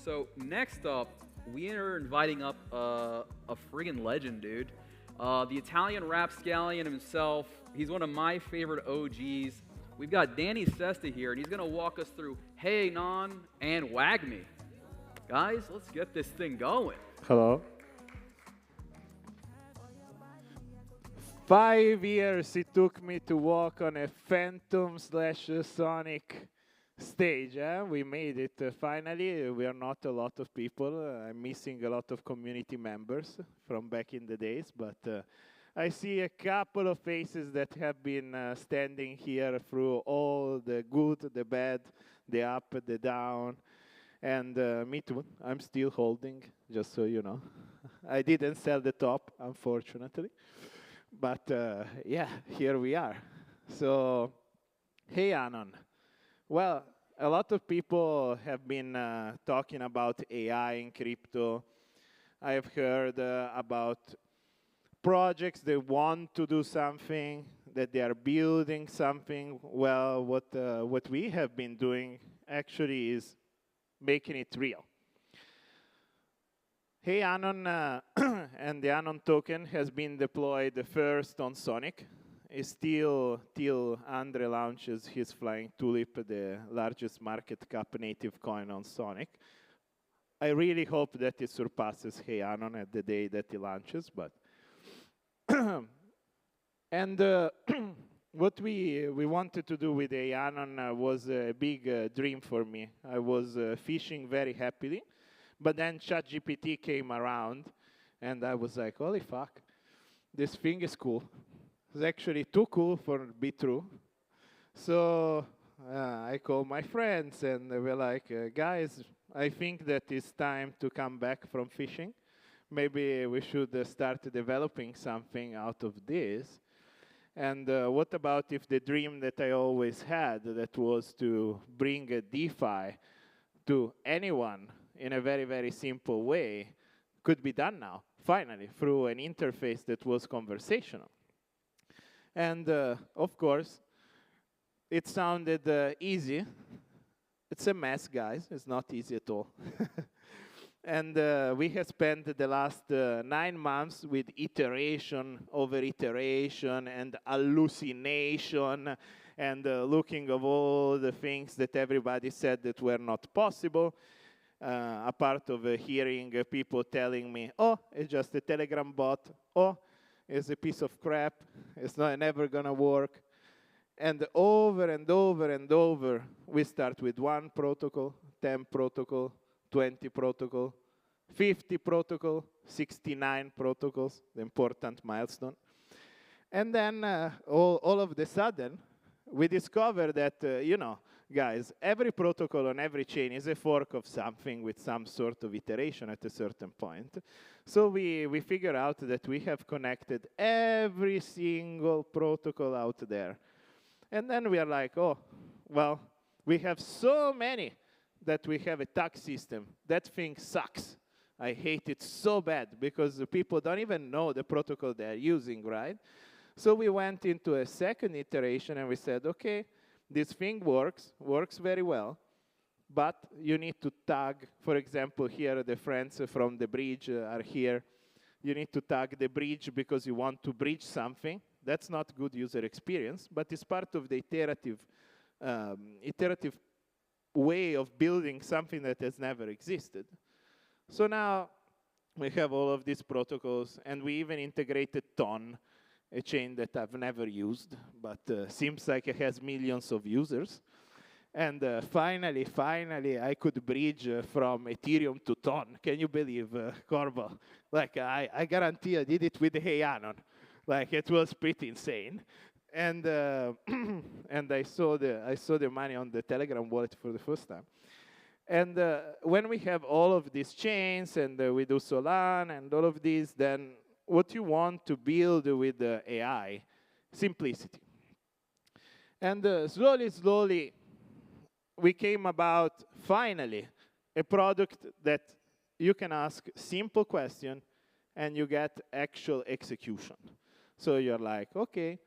So next up, we are inviting up a friggin' legend, dude. The Italian rapscallion himself. He's one of my favorite OGs. We've got Danny Sesta here, and he's gonna walk us through Hey Anon and WAGMI. Guys, let's get this thing going. Hello. 5 years it took me to walk on a Phantom slash Sonic stage. We made it finally. We are not a lot of people. I'm missing a lot of community members from back in the days, but I see a couple of faces that have been standing here through all the good, the bad, the up, the down. And me too. I'm still holding, just so you know. I didn't sell the top, unfortunately. But yeah, here we are. So, hey Anon. Well, a lot of people have been talking about AI and crypto. I have heard about projects that want to do something, that they are building something. Well, what we have been doing actually is making it real. Hey Anon and the Anon token has been deployed first on Sonic. It's still till Andre launches his Flying Tulip, the largest market cap native coin on Sonic. I really hope that it surpasses Hey Anon at the day that it launches, but and what we wanted to do with Hey Anon was a big dream for me. I was fishing very happily. But then ChatGPT came around, and I was like, holy fuck, this thing is cool. It's actually too cool for to be true. So I called my friends, and they were like, guys, I think that it's time to come back from fishing. Maybe we should start developing something out of this. And what about if the dream that I always had, that was to bring a DeFi to anyone in a very, very simple way, could be done now, finally, through an interface that was conversational. And of course, it sounded easy. It's a mess, guys. It's not easy at all. And we have spent the last 9 months with iteration over iteration and hallucination and looking of all the things that everybody said that were not possible. A part of hearing people telling me, oh, it's just a Telegram bot. Oh, it's a piece of crap. It's not never going to work. And over and over and over, we start with 1 protocol, 10 protocol, 20 protocol, 50 protocol, 69 protocols, the important milestone. And then all of the sudden, we discover that, you know, guys, every protocol on every chain is a fork of something with some sort of iteration at a certain point. So we figure out that we have connected every single protocol out there. And then we are like, oh, well, we have so many that we have a tax system. That thing sucks. I hate it so bad because the people don't even know the protocol they're using, right? So we went into a second iteration and we said, okay, this thing works very well, but you need to tag, for example, here the friends from the bridge are here. You need to tag the bridge because you want to bridge something. That's not good user experience, but it's part of the iterative way of building something that has never existed. So now we have all of these protocols, and we even integrated Ton, a chain that I've never used, but seems like it has millions of users. And finally, I could bridge from Ethereum to Ton. Can you believe, Corvo? Like, I guarantee I did it with Hey Anon. Like, it was pretty insane. And and I saw the money on the Telegram wallet for the first time. And when we have all of these chains, and we do Solana and all of these, then what you want to build with AI, simplicity. And slowly, we came about, finally, a product that you can ask simple question, and you get actual execution. So you're like, okay,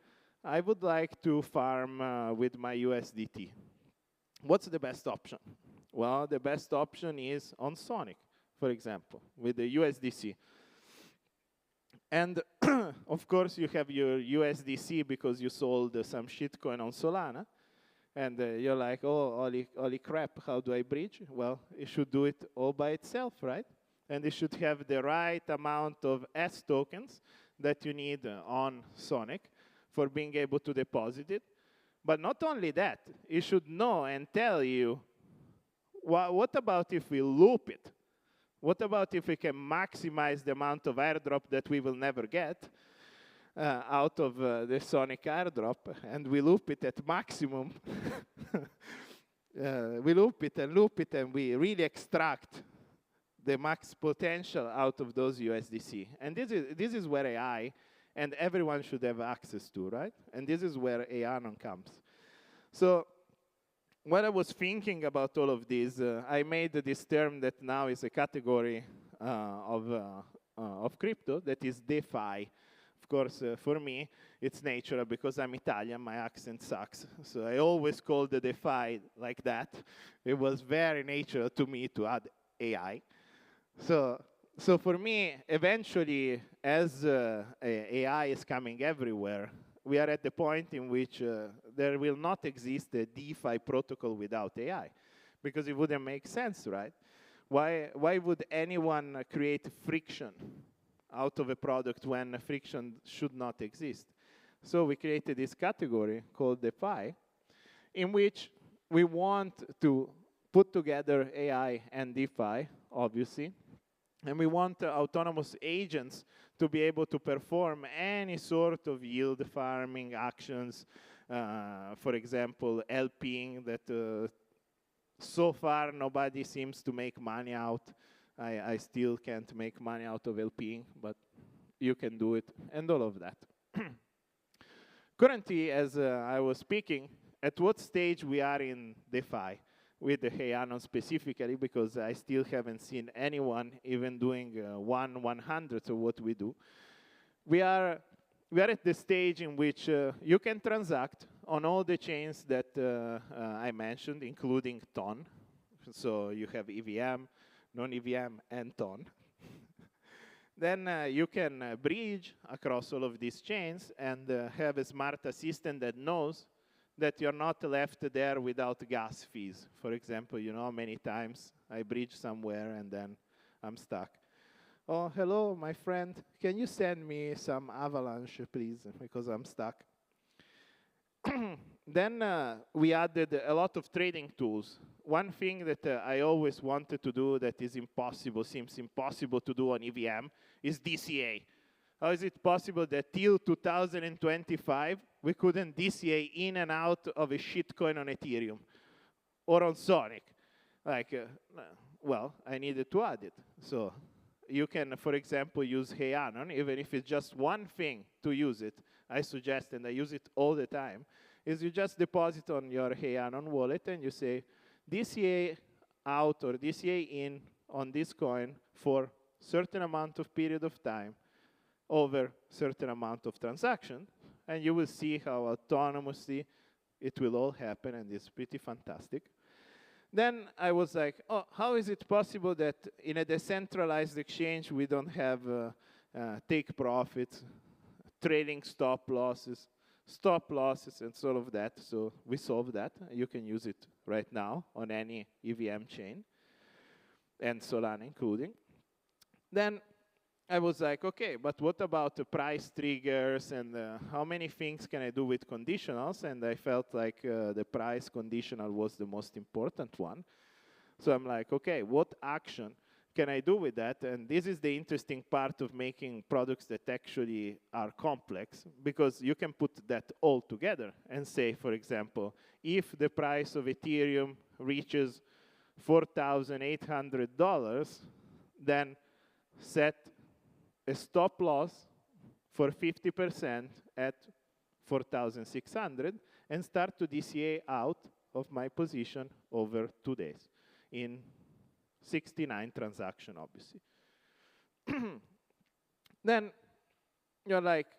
I would like to farm with my USDT. What's the best option? Well, the best option is on Sonic, for example, with the USDC. And of course, you have your USDC because you sold some shitcoin on Solana. And you're like, oh, holy crap, how do I bridge? Well, it should do it all by itself, right? And it should have the right amount of S tokens that you need on Sonic for being able to deposit it. But not only that, it should know and tell you, what about if we loop it? What about if we can maximize the amount of airdrop that we will never get out of the Sonic airdrop, and we loop it at maximum? We loop it, and we really extract the max potential out of those USDC. And this is where AI and everyone should have access to, right? And this is where Anon comes. So when I was thinking about all of this, I made this term that now is a category of crypto that is DeFi. Of course, for me, it's natural because I'm Italian, my accent sucks. So I always called the DeFi like that. It was very natural to me to add AI. So for me, eventually, as AI is coming everywhere, we are at the point in which there will not exist a DeFi protocol without AI, because it wouldn't make sense, right? Why would anyone create friction out of a product when friction should not exist? So we created this category called DeFi, in which we want to put together AI and DeFi, obviously, and we want autonomous agents to be able to perform any sort of yield farming actions, for example, LPing that so far nobody seems to make money out. I still can't make money out of LPing, but you can do it, and all of that. Currently, as I was speaking, at what stage we are in DeFi? With the Anon specifically, because I still haven't seen anyone even doing 1/100th of what we do. We are at the stage in which you can transact on all the chains that I mentioned, including TON. So you have EVM, non-EVM, and TON. Then you can bridge across all of these chains and have a smart assistant that knows that you're not left there without gas fees. For example, you know, many times I bridge somewhere and then I'm stuck. Oh, hello, my friend. Can you send me some Avalanche, please, because I'm stuck? Then we added a lot of trading tools. One thing that I always wanted to do that is impossible, seems impossible to do on EVM, is DCA. How is it possible that till 2025, we couldn't DCA in and out of a shitcoin on Ethereum or on Sonic? Like, well, I needed to add it. So you can, for example, use Anon, even if it's just one thing to use it. I suggest, and I use it all the time, is you just deposit on your Anon wallet and you say DCA out or DCA in on this coin for certain amount of period of time over certain amount of transaction, and you will see how autonomously it will all happen, and it's pretty fantastic. Then I was like, oh, how is it possible that in a decentralized exchange we don't have take profits, trading stop losses, and all of that? So we solved that. You can use it right now on any EVM chain, and Solana including. Then I was like, okay, but what about the price triggers and how many things can I do with conditionals? And I felt like the price conditional was the most important one. So I'm like, okay, what action can I do with that? And this is the interesting part of making products that actually are complex, because you can put that all together and say, for example, if the price of Ethereum reaches $4,800, then set a stop loss for 50% at 4,600 and start to DCA out of my position over 2 days in 69 transactions, obviously. Then you're like,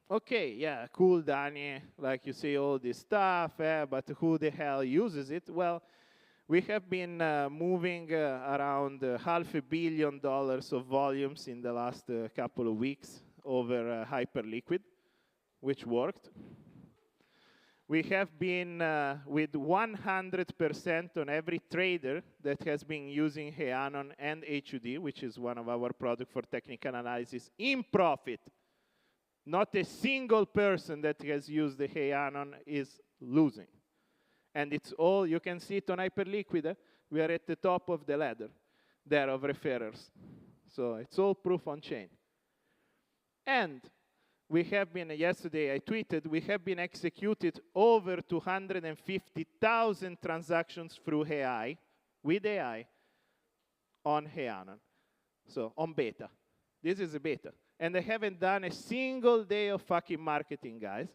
okay, yeah, cool, Dani, like you say all this stuff, but who the hell uses it? Well, We have been moving around $500 million of volumes in the last couple of weeks over Hyperliquid, which worked. We have been with 100% on every trader that has been using Anon and HUD, which is one of our products for technical analysis, in profit. Not a single person that has used the Anon is losing. And it's all, you can see it on Hyperliquid, we are at the top of the ladder there of referrers. So it's all proof on chain. And we have been, yesterday I tweeted, we have been executed over 250,000 transactions through AI, with AI, on Anon. So on beta. This is a beta. And I haven't done a single day of fucking marketing, guys.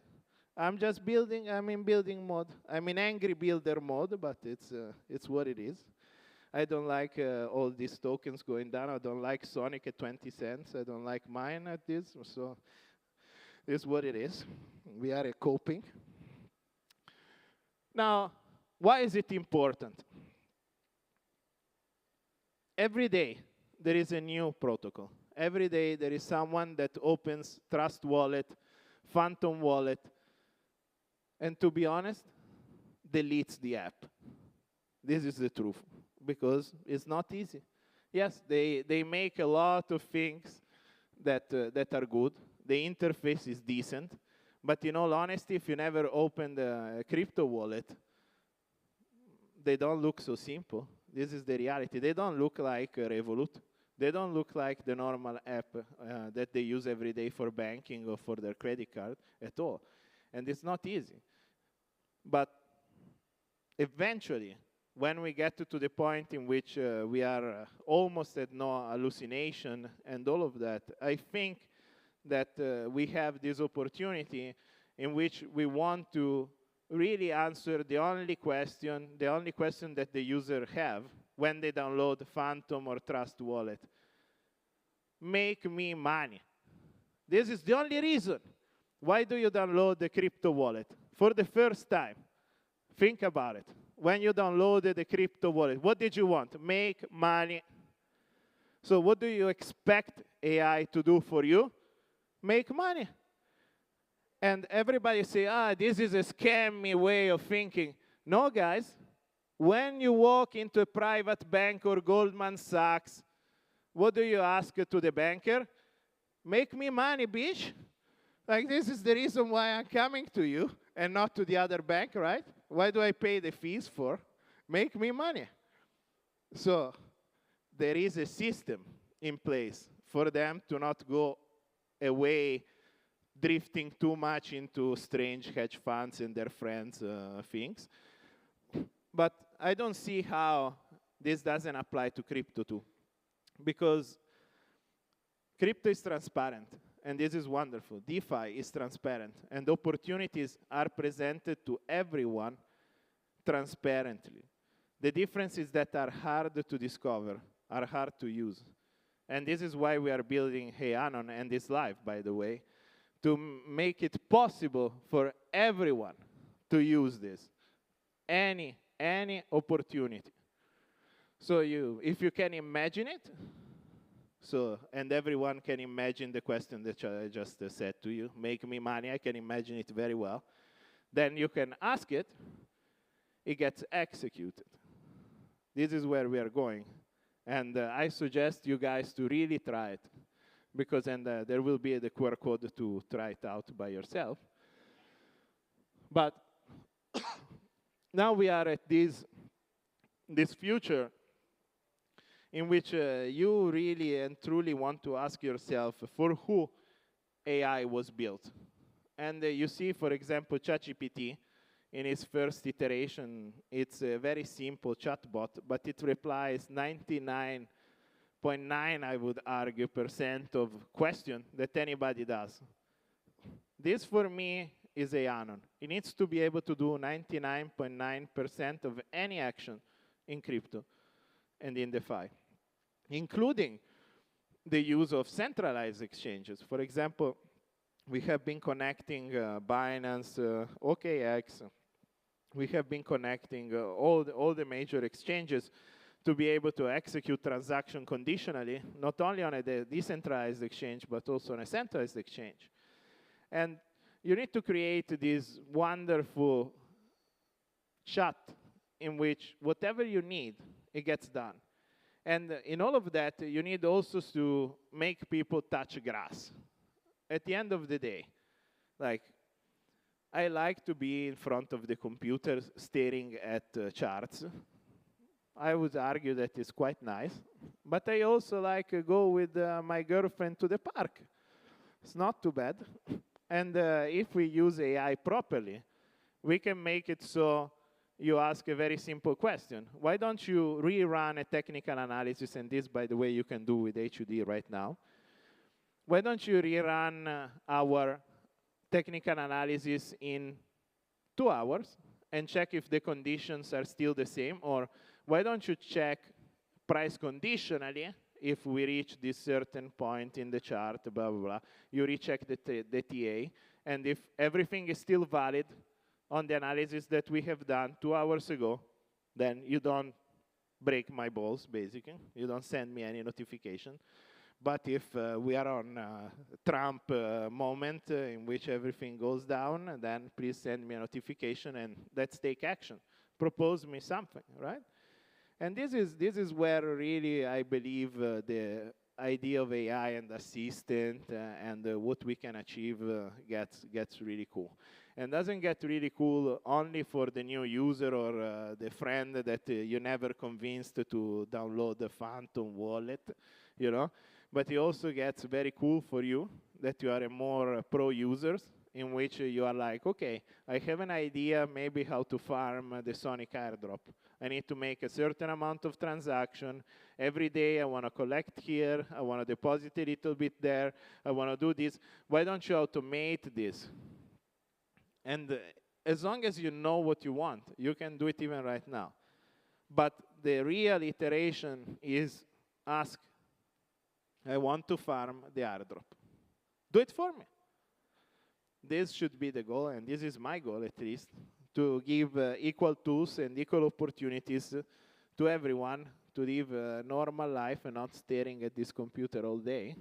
I'm just building, I'm in building mode. I'm in angry builder mode, but it's what it is. I don't like all these tokens going down. I don't like Sonic at 20 cents. I don't like mine at this. So it's what it is. We are coping. Now, why is it important? Every day, there is a new protocol. Every day, there is someone that opens Trust Wallet, Phantom Wallet, and to be honest, deletes the app. This is the truth, because it's not easy. Yes, they make a lot of things that are good. The interface is decent, but in all honesty, if you never opened a crypto wallet, they don't look so simple. This is the reality. They don't look like Revolut. They don't look like the normal app that they use every day for banking or for their credit card at all. And it's not easy. But eventually, when we get to the point in which we are almost at no hallucination and all of that, I think that we have this opportunity in which we want to really answer the only question that the user have when they download Phantom or Trust Wallet. Make me money. This is the only reason. Why do you download the crypto wallet? For the first time, think about it. When you downloaded the crypto wallet, what did you want? Make money. So what do you expect AI to do for you? Make money. And everybody say, this is a scammy way of thinking. No, guys. When you walk into a private bank or Goldman Sachs, what do you ask to the banker? Make me money, bitch. Like, this is the reason why I'm coming to you and not to the other bank, right? Why do I pay the fees for? Make me money. So there is a system in place for them to not go away drifting too much into strange hedge funds and their friends' things. But I don't see how this doesn't apply to crypto too. Because crypto is transparent, and this is wonderful. DeFi is transparent, and opportunities are presented to everyone transparently. The differences that are hard to discover are hard to use. And this is why we are building Anon, and this live, by the way, to make it possible for everyone to use this. Any opportunity. So if you can imagine it, and everyone can imagine the question that I just said to you, make me money, I can imagine it very well. Then you can ask it, it gets executed. This is where we are going. And I suggest you guys to really try it, because then there will be the QR code to try it out by yourself. But now we are at this future in which you really and truly want to ask yourself for who AI was built. And you see, for example, ChatGPT, in its first iteration, it's a very simple chatbot, but it replies 99.9, I would argue, % of questions that anybody does. This, for me, is Anon. It needs to be able to do 99.9% of any action in crypto and in DeFi, including the use of centralized exchanges. For example, we have been connecting Binance, OKX, we have been connecting all the major exchanges to be able to execute transaction conditionally, not only on a decentralized exchange, but also on a centralized exchange. And you need to create this wonderful chat in which whatever you need, it gets done. And in all of that, you need also to make people touch grass. At the end of the day, like, I like to be in front of the computer staring at charts. I would argue that it's quite nice. But I also like go with my girlfriend to the park. It's not too bad. And if we use AI properly, we can make it so you ask a very simple question. Why don't you rerun a technical analysis? And this, by the way, you can do with HUD right now. Why don't you rerun our technical analysis in 2 hours and check if the conditions are still the same? Or why don't you check price conditionally if we reach this certain point in the chart, blah, blah, blah. You recheck the TA. And if everything is still valid on the analysis that we have done 2 hours ago, then you don't break my balls, basically. You don't send me any notification. But if we are on Trump moment in which everything goes down, then please send me a notification and let's take action. Propose me something, right? And this is where really I believe the idea of AI and assistant and what we can achieve gets really cool. And doesn't get really cool only for the new user or the friend that you never convinced to download the Phantom wallet, you know. But it also gets very cool for you that you are a more pro users in which you are like, okay, I have an idea maybe how to farm the Sonic airdrop. I need to make a certain amount of transaction. Every day I want to collect here. I want to deposit a little bit there. I want to do this. Why don't you automate this? And as long as you know what you want, you can do it even right now. But the real iteration is ask, I want to farm the airdrop. Do it for me. This should be the goal, and this is my goal at least, to give equal tools and equal opportunities to everyone to live a normal life and not staring at this computer all day.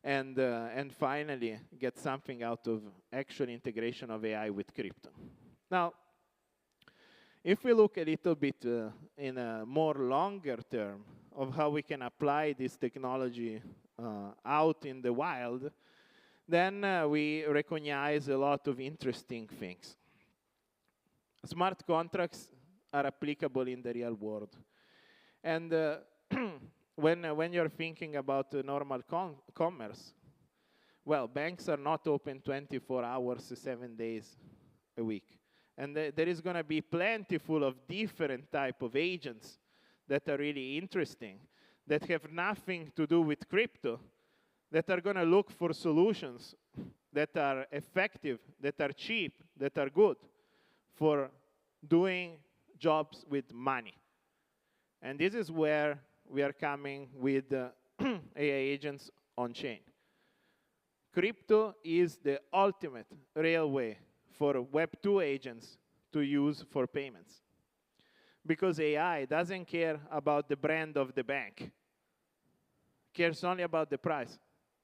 And finally, get something out of actual integration of AI with crypto. Now, if we look a little bit in a more longer term of how we can apply this technology out in the wild, then we recognize a lot of interesting things. Smart contracts are applicable in the real world. And when you're thinking about normal commerce, well, banks are not open 24 hours, 7 days a week. And there is going to be plenty full of different type of agents that are really interesting, that have nothing to do with crypto, that are going to look for solutions that are effective, that are cheap, that are good for doing jobs with money. And this is where we are coming with AI agents on chain. Crypto is the ultimate railway for Web2 agents to use for payments. Because AI doesn't care about the brand of the bank, cares only about the price.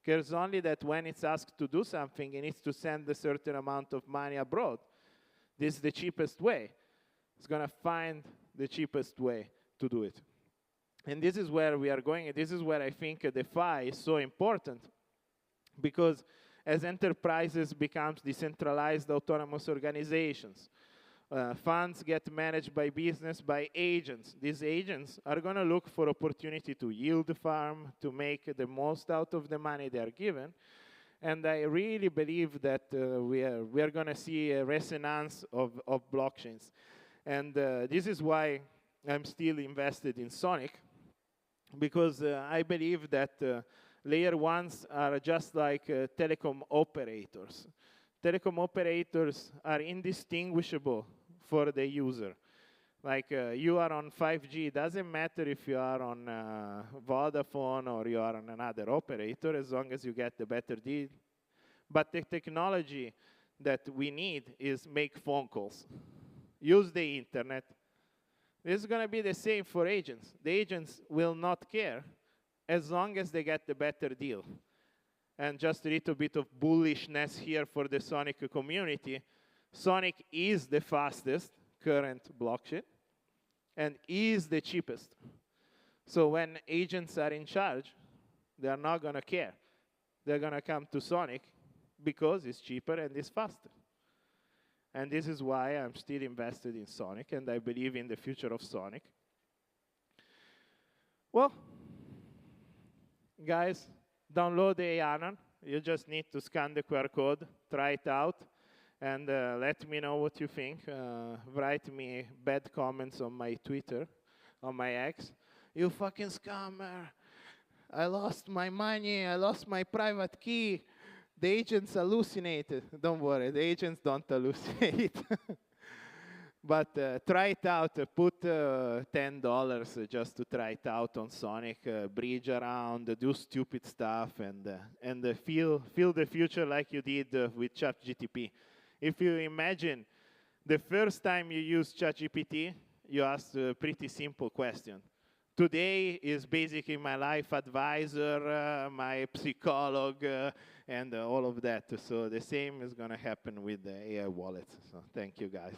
Cares only that when it's asked to do something, it needs to send a certain amount of money abroad. This is the cheapest way. It's going to find the cheapest way to do it. And this is where we are going. And this is where I think DeFi is so important. Because as enterprises become decentralized autonomous organizations, funds get managed by business, by agents. These agents are going to look for opportunity to yield farm, to make the most out of the money they are given. And I really believe that we are going to see a resonance of blockchains. And this is why I'm still invested in Sonic, because I believe that layer ones are just like telecom operators. Telecom operators are indistinguishable for the user. Like you are on 5G, doesn't matter if you are on Vodafone or you are on another operator, as long as you get the better deal. But the technology that we need is make phone calls, use the internet. This is going to be the same for agents. The agents will not care as long as they get the better deal. And just a little bit of bullishness here for the Sonic community. Sonic is the fastest current blockchain and is the cheapest. So when agents are in charge, they are not going to care. They're going to come to Sonic because it's cheaper and it's faster. And this is why I'm still invested in Sonic, and I believe in the future of Sonic. Well, guys, download the Anon. You just need to scan the QR code, try it out, and let me know what you think. Write me bad comments on my Twitter, on my X. You fucking scammer. I lost my money. I lost my private key. The agents hallucinated. Don't worry, the agents don't hallucinate. But try it out. Put $10 just to try it out on Sonic. Bridge around, do stupid stuff, and feel the future like you did with ChatGPT. If you imagine the first time you used ChatGPT, you asked a pretty simple question. Today is basically my life advisor, my psycholog, and all of that. So the same is going to happen with the AI wallet. So thank you, guys.